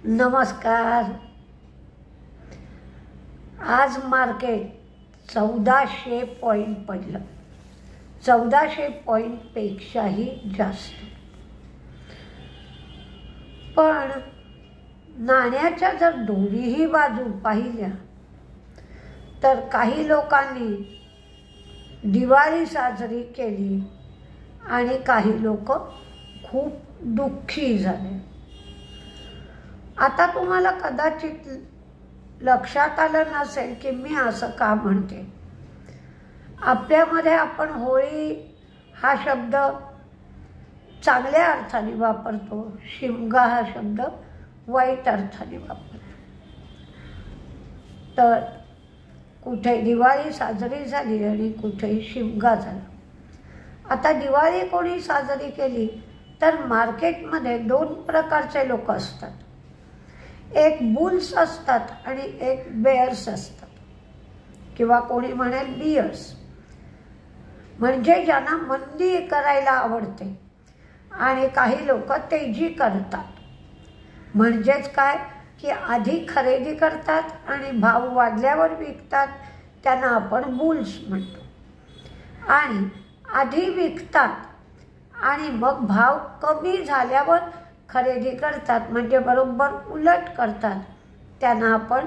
नमस्कार। आज market 1400 point पडलं, 1400 पॉईंटपेक्षाही जास्त। पण नाण्याच्या जर दोन्हीही बाजू पाहिल्या तर काही लोकांनी दिवाळी साजरी केली आणि काही लोक खूप दुःखी झाले। आता तुम्हाला कदाचित लक्षात आलं नसेल की मी असं का म्हणते। आपल्यामध्ये आपण होळी हा शब्द चांगल्या अर्थाने वापरतो, शिमगा हा शब्द वाईट अर्थाने वापरतो। तर कुठे दिवाळी साजरी झाली आणि कुठे शिमगा झाला। आता दिवाळी कोणी साजरी केली तर मार्केटमध्ये दोन प्रकारचे लोक असतात, एक बुल्स असतात आणि एक बेअर्स असतात, किंवा कोणी म्हणेल बियर्स। म्हणजे ज्यांना मंदी करायला आवडते आणि काही लोक तेजी करतात। म्हणजेच काय की आधी खरेदी करतात आणि भाव वाढल्यावर विकतात, त्यांना आपण बुल्स म्हणतो। आणि आधी विकतात आणि मग भाव कमी झाल्यावर खरेदी करतात, म्हणजे बरोबर उलट करतात, त्यांना आपण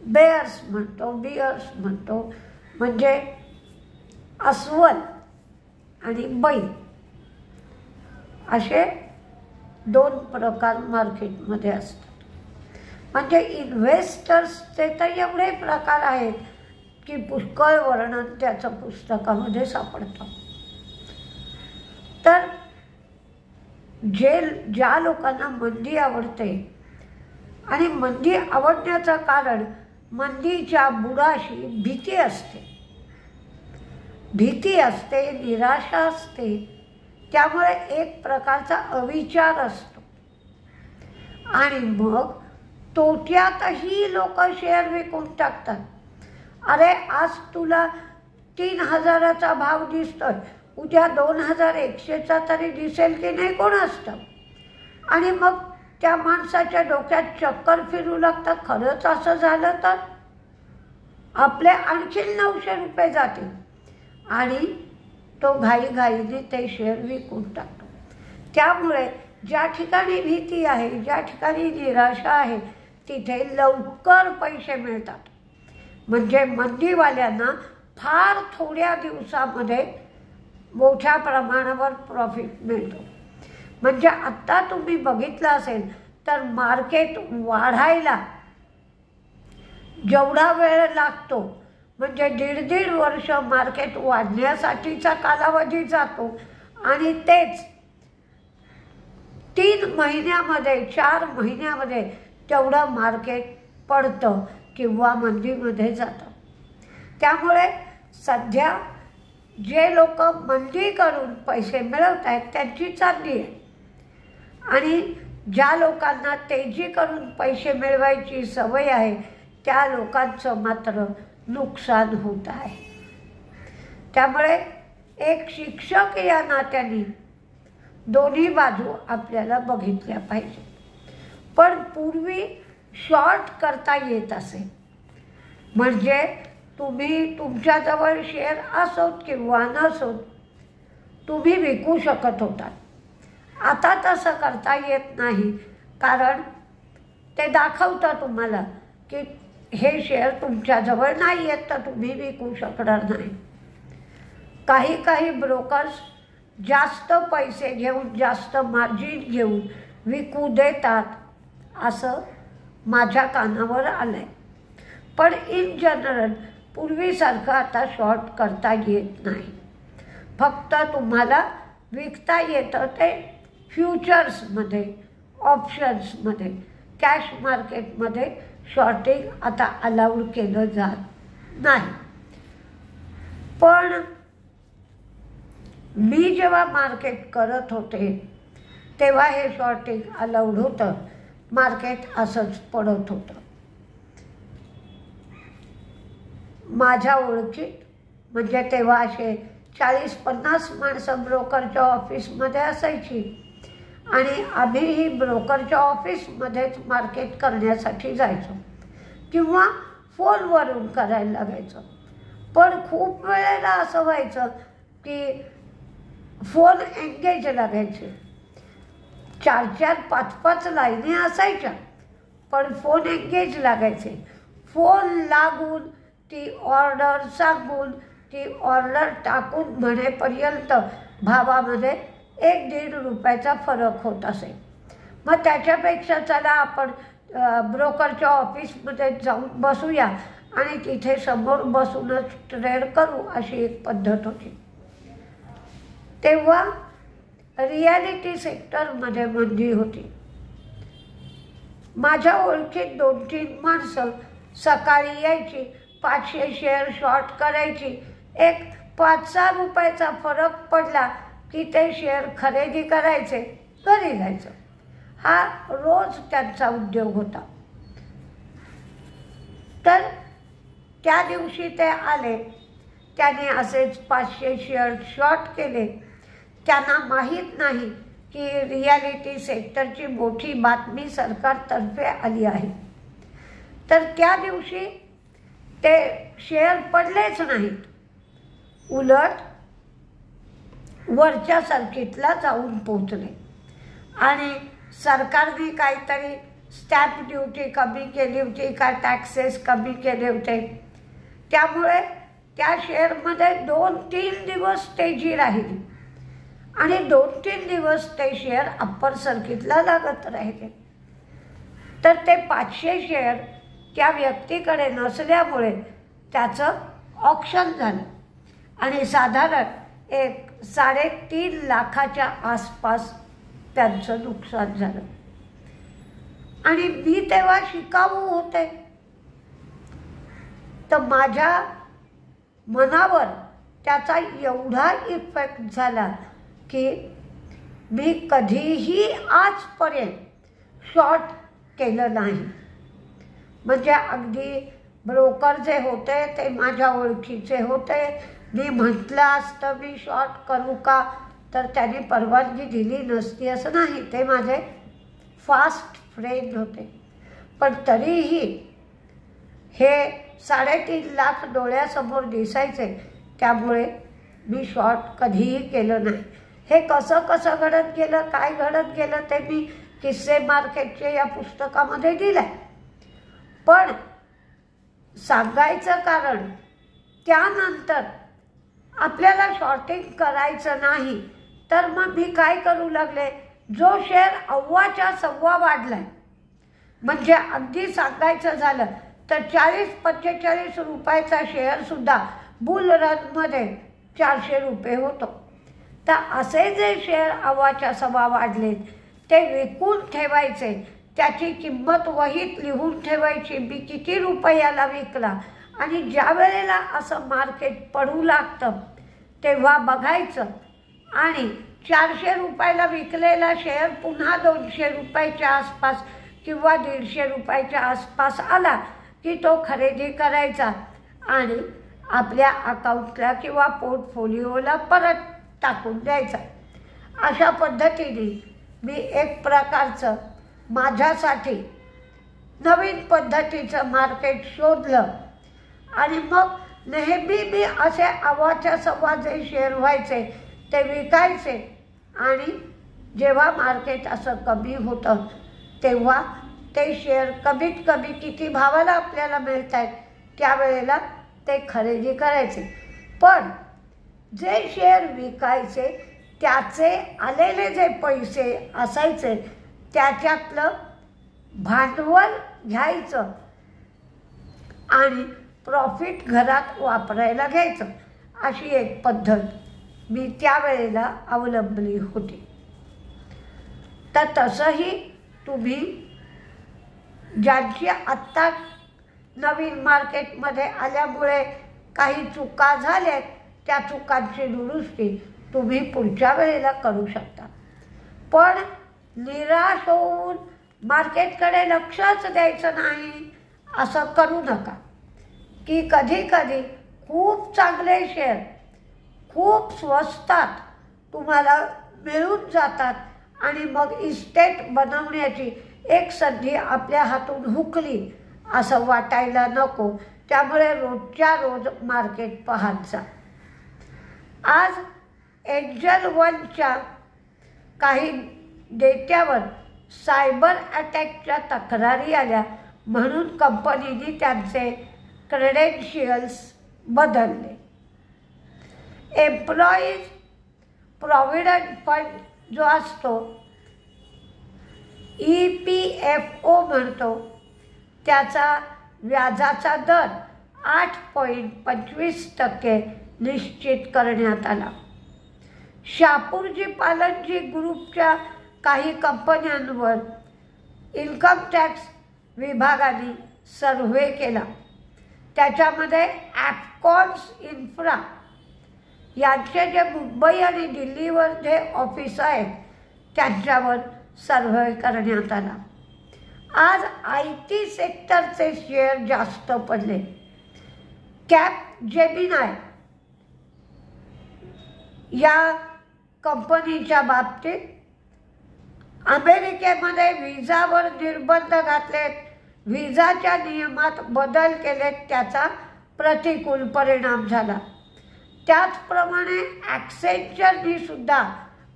बेअर्स म्हणतो, बियर्स म्हणतो। म्हणजे अस्वल आणि बैल असे दोन प्रकार मार्केटमध्ये असतात। म्हणजे इन्व्हेस्टर्सचे तर एवढे प्रकार आहेत की पुष्कळ वर्णन त्याचं पुस्तकामध्ये सापडतं। तर ज्या लोकांना मंदी आवडते, आणि मंदी आवडण्याचं कारण मंदीच्या बुडाशी भीती असते, निराशा असते, त्यामुळे एक प्रकारचा अविचार असतो। आणि मग तोट्यातही लोक शेअर विकून टाकतात। अरे आज तुला 3000चा भाव दिसतोय, उद्या 2100चा तरी दिसेल की नाही कोणास ठाऊक। आणि मग त्या माणसाच्या डोक्यात चक्कर फिरू लागतात, खरंच असं झालं तर आपले आणखी 900 रुपये जातील, आणि तो घाईघाईने ते शेअर विकून टाकतो। त्यामुळे ज्या ठिकाणी भीती आहे, ज्या ठिकाणी निराशा आहे, तिथे लवकर पैसे मिळतात। म्हणजे मंदीवाल्यांना फार थोड्या दिवसामध्ये मोठ्या प्रमाणावर प्रॉफिट मिळतो। म्हणजे आत्ता तुम्ही बघितलं असेल तर मार्केट वाढायला जेवढा वेळ लागतो, म्हणजे 1.5 वर्ष मार्केट वाढण्यासाठीचा कालावधी जातो, आणि तेच 3 महिन्यामध्ये 4 महिन्यामध्ये तेवढं मार्केट पडतं किंवा मंदीमध्ये जातं। त्यामुळे सध्या जे लोक मंदी करून पैसे मिळवत आहेत त्यांची चांदी आहे, आणि ज्या लोकांना तेजी करून पैसे मिळवायची सवय आहे त्या लोकांचं मात्र नुकसान होत आहे। त्यामुळे एक शिक्षक या नात्याने दोन्ही बाजू आपल्याला बघितल्या पाहिजे। पण पूर्वी शॉर्ट करता येत असे, म्हणजे तुम्ही तुमच्याजवळ शेअर असोत किंवा नसोत तुम्ही विकू शकत होतात। आता तसं करता येत नाही, कारण ते दाखवतं तुम्हाला की हे शेअर तुमच्याजवळ नाही आहेत तर तुम्ही विकू शकणार नाही। काही ब्रोकर्स जास्त पैसे घेऊन, जास्त मार्जिन घेऊन विकू देतात, असं माझ्या कानावर आलं आहे। पण इन जनरल पूर्वीसारखं आता शॉर्ट करता येत नाही। फक्त तुम्हाला विकता येतं ते फ्युचर्समध्ये, ऑप्शन्समध्ये। कॅश मार्केटमध्ये शॉर्टिंग आता अलाउड केलं जात नाही। पण मी जेव्हा मार्केट करत होते तेव्हा हे शॉर्टिंग अलाउड होतं, मार्केट असंच पडत होतं। माझ्या ओळखीत म्हणजे तेव्हा असे 40-50 माणसं ब्रोकरच्या ऑफिसमध्ये असायची, आणि आम्हीही ब्रोकरच्या ऑफिसमध्येच मार्केट करण्यासाठी जायचो किंवा फोनवरून करायला लागायचं. पण खूप वेळेला असं व्हायचं की फोन एंगेज लागायचे. 4-4, 5-5 लाईनी असायच्या, पण फोन एंगेज लागायचे. फोन लागून ती ऑर्डर सांगून ती ऑर्डर टाकून म्हणेपर्यंत भावामध्ये 1-1.5 रुपयाचा फरक होत असे. मग त्याच्यापेक्षा चला आपण ब्रोकरच्या ऑफिसमध्ये जाऊन बसूया आणि तिथे समोर बसूनच ट्रेड करू, अशी एक पद्धत होती. तेव्हा रियालिटी सेक्टरमध्ये मंदी होती. माझ्या ओळखीत 2-3 माणसं सकाळी यायची, 500 शेअर शॉर्ट करायची, एक 5-6 रुपयाचा फरक पडला की ते शेअर खरेदी करायचे, घरी जायचं. हा रोज त्यांचा उद्योग होता. तर त्या दिवशी ते आले, त्याने असेच 500 शेअर शॉर्ट केले. त्यांना माहीत नाही की रियालिटी सेक्टरची मोठी बातमी सरकारतर्फे आली आहे. तर त्या दिवशी ते शेअर पडलेच नाहीत, उलट वरच्या सर्किटला जाऊन पोचले आणि सरकारने काहीतरी स्टॅम्प ड्युटी कमी केली होती का टॅक्सेस कमी केले होते. त्यामुळे त्या शेअरमध्ये 2-3 दिवस तेजी राहिली आणि 2-3 दिवस ते शेअर अप्पर सर्किटला लागत राहिले. तर ते 500 शेअर त्या व्यक्तीकडे नसल्यामुळे त्याचं ऑक्शन झालं आणि साधारण एक 3.5 लाखाच्या आसपास त्यांचं नुकसान झालं. आणि मी तेव्हा शिकाऊ होते, तर माझ्या मनावर त्याचा एवढा इफेक्ट झाला की मी कधीही आजपर्यंत शॉर्ट केलं नाही. म्हणजे अगदी ब्रोकर जे होते ते माझ्या ओळखीचे होते. मी म्हटलं असतं मी शॉर्ट करू का, तर त्यांनी परवानगी दिली नसती असं नाही. ते माझे फास्ट फ्रेंड होते. पण तरीही हे 3.5 लाख डोळ्यासमोर दिसायचे, त्यामुळे मी शॉर्ट कधीही केलं नाही. हे कसं कसं घडत गेलं, काय घडत गेलं ते मी किस्से मार्केटचे या पुस्तकामध्ये दिलं आहे. पण सांगायचं कारण त्यानंतर आपल्याला शॉर्टिंग करायचं नाही, तर मग मी काय करू लागले, जो शेअर 1.25 वाढलाय, म्हणजे अगदी सांगायचं झालं तर 40-45 रुपयाचा शेअरसुद्धा बुल रनमध्ये 400 रुपये होतो. तर असे जे शेअर 1.25 वाढलेत ते विकून ठेवायचे, त्याची किंमत वहीत लिहून ठेवायची, मी किती रुपयाला विकला. आणि ज्या वेळेला असं मार्केट पडू लागतं तेव्हा बघायचं आणि 400 रुपयाला विकलेला शेअर पुन्हा 200 रुपयाच्या आसपास किंवा 150 रुपयाच्या आसपास आला की तो खरेदी करायचा आणि आपल्या अकाउंटला किंवा पोर्टफोलिओला परत टाकून द्यायचा. अशा पद्धतीने मी एक प्रकारचं माझ्यासाठी नवीन पद्धतीचं मार्केट शोधलं आणि मग नेहमी मी असे 1.25 जे शेअर व्हायचे ते विकायचे. आणि जेव्हा मार्केट असं कमी होतं तेव्हा ते शेअर कमीत कमी किती भावाला आपल्याला मिळत आहेत त्यावेळेला ते खरेदी करायचे. पण जे शेअर विकायचे त्याचे आलेले जे पैसे असायचे त्याच्यातलं भांडवल घ्यायचं आणि प्रॉफिट घरात वापरायला घ्यायचं, अशी एक पद्धत मी त्यावेळेला अवलंबली होती. तर तसंही तुम्ही ज्यांची आत्ता नवीन मार्केटमध्ये आल्यामुळे काही चुका झाल्यात त्या चुकांची दुरुस्ती तुम्ही पुढच्या वेळेला करू शकता. पण निराश होऊन मार्केटकडे लक्षच द्यायचं नाही असं करू नका. की कधी कधी खूप चांगले शेअर खूप स्वस्तात तुम्हाला मिळून जातात आणि मग इस्टेट बनवण्याची एक संधी आपल्या हातून हुकली असं वाटायला नको. त्यामुळे रोजच्या रोज मार्केट पाहत जा. आज एंजल वनच्या काही डेट्यावर सायबर अटॅकच्या तक्रारी आल्या म्हणून कंपनीने त्यांचे क्रेडेन्शियल्स बदलले. एम्प्लॉईज प्रॉव्हिडंट फंड जो असतो EPFO म्हणतो त्याचा व्याजाचा दर 8.25% निश्चित करण्यात आला. शापूरजी पालनजी ग्रुपच्या काही कंपन्यांवर इन्कम टॅक्स विभागाने सर्व्हे केला. त्याच्यामध्ये ॲपकॉन्स इन्फ्रा यांचे जे मुंबई आणि दिल्लीवर जे ऑफिस आहेत त्यांच्यावर सर्व्हे करण्यात आला. आज IT सेक्टरचे शेअर जास्त पडले. कॅपजेमिनाय या कंपनीच्या बाबतीत अमेरिकेमध्ये व्हिसावर निर्बंध घातलेत, व्हिसाच्या नियमात बदल केलेत, त्याचा प्रतिकूल परिणाम झाला. त्याचप्रमाणे ॲक्सेंचरनी सुद्धा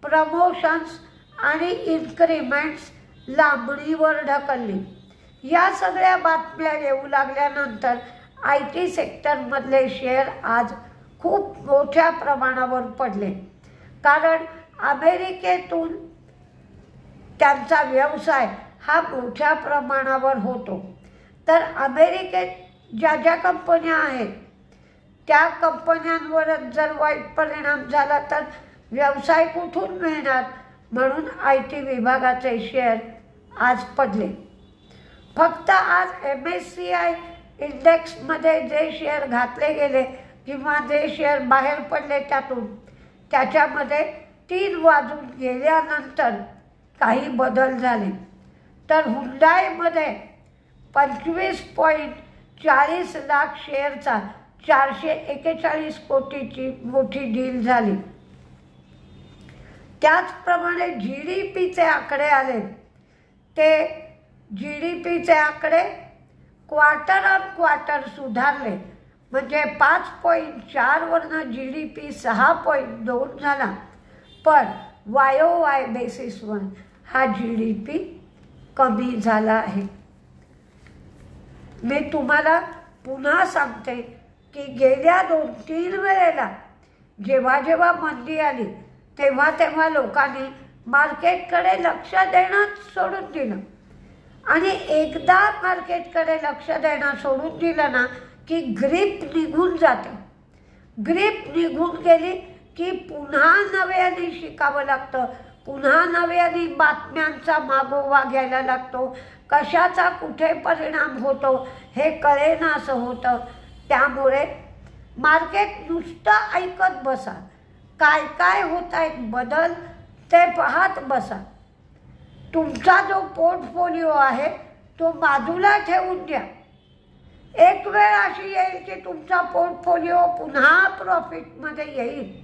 प्रमोशन्स आणि इन्क्रिमेंट्स लांबणीवर ढकलली. या सगळ्या बातम्या येऊ लागल्यानंतर IT सेक्टरमधले शेअर आज खूप मोठ्या प्रमाणावर पडले. कारण अमेरिकेतून त्यांचा व्यवसाय हा मोठ्या प्रमाणावर होतो. तर अमेरिकेत ज्या ज्या कंपन्या आहेत त्या कंपन्यांवरच जर वाईट परिणाम झाला तर व्यवसाय कुठून मिळणार, म्हणून IT विभागाचे शेअर आज पडले. फक्त आज MSCI इंडेक्समध्ये जे शेअर घातले गेले किंवा जे शेअर बाहेर पडले त्याच्यामध्ये 3 वाजून गेल्यानंतर काही बदल झाले. तर हुंडाईमध्ये 25.40 लाख शेअरचा 441 कोटीची मोठी डील झाली. त्याचप्रमाणे GDPचे आकडे आले. ते GDPचे आकडे क्वार्टर ऑन क्वार्टर सुधारले. म्हणजे 5.4 वरनं GDP 6.2 झाला. पण YOY बेसिसवर हा GDP कमी झाला आहे. मी तुम्हाला पुन्हा सांगते की गेल्या 2-3 वेळेला जेव्हा जेव्हा मंदी आली तेव्हा लोकांनी मार्केटकडे लक्ष देणं सोडून दिलं. आणि एकदा मार्केटकडे लक्ष देणं सोडून दिलं ना की ग्रीप निघून जाते. ग्रीप निघून गेली की पुन्हा नव्याने शिकावं लागतं, पुन्हा नव्याने बातम्यांचा मागोवा घ्यायला लागतो. कशाचा कुठे परिणाम होतो हे कळेनासं होतं. त्यामुळे मार्केट नुसतं ऐकत बसा, काय काय होत आहेत बदल ते पाहत बसा. तुमचा जो पोर्टफोलिओ आहे तो बाजूला ठेवून द्या. एक वेळ अशी येईल की तुमचा पोर्टफोलिओ पुन्हा प्रॉफिटमध्ये येईल,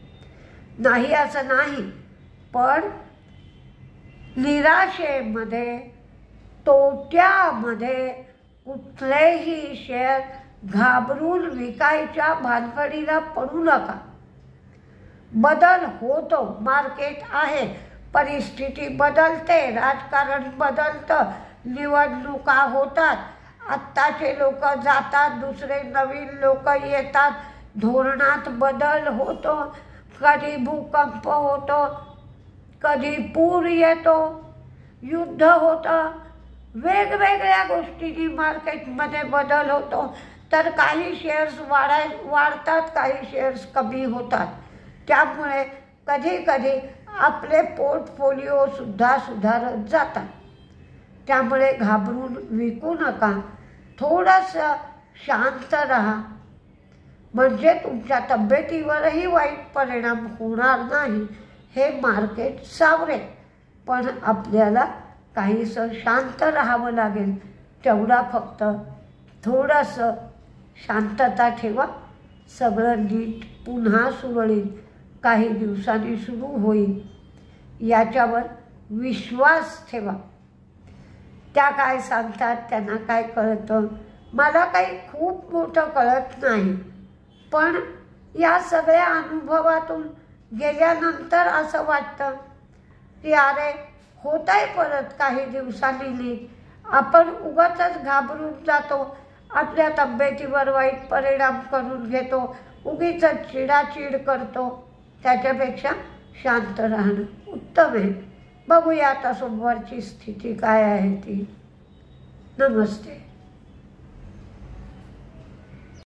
नाही असं नाही. पण निराशेमध्ये तोट्यामध्ये कुठलेही शेअर घाबरून विकायच्या भानगडीला पडू नका. बदल होतो, मार्केट आहे, परिस्थिती बदलते, राजकारण बदलतं, निवडणुका होतात, आत्ताचे लोक जातात, दुसरे नवीन लोक येतात, धोरणात बदल होतो, कधी भूकंप होतो, कधी पूर येतो, युद्ध होतं, वेगवेगळ्या गोष्टींनी मार्केटमध्ये बदल होतो. तर काही शेअर्स वाढतात, काही शेअर्स कमी होतात. त्यामुळे कधी कधी आपले पोर्टफोलिओसुद्धा सुधारत जातात. त्यामुळे घाबरून विकू नका, थोडंसं शांत राहा, म्हणजे तुमच्या तब्येतीवरही वाईट परिणाम होणार नाही. हे मार्केट सावरेल, पण आपल्याला काहीसं शांत राहावं लागेल. तेवढा फक्त थोडंसं शांतता ठेवा, सगळं नीट पुन्हा सुरळीत काही दिवसांनी सुरू होईल. याच्यावर विश्वास ठेवा. त्या काय सांगतात, त्यांना काय कळतं. मला काही खूप मोठं कळत नाही, पण या सगळ्या अनुभवातून गेल्यानंतर असं वाटतं की अरे होत आहे परत काही दिवसांनी नीट. आपण उगाचच घाबरून जातो, आपल्या तब्येतीवर वाईट परिणाम करून घेतो, उगीच चिडाचिड करतो. त्याच्यापेक्षा शांत राहणं उत्तम आहे. बघूया आता सोमवारची स्थिती काय आहे ती. नमस्ते.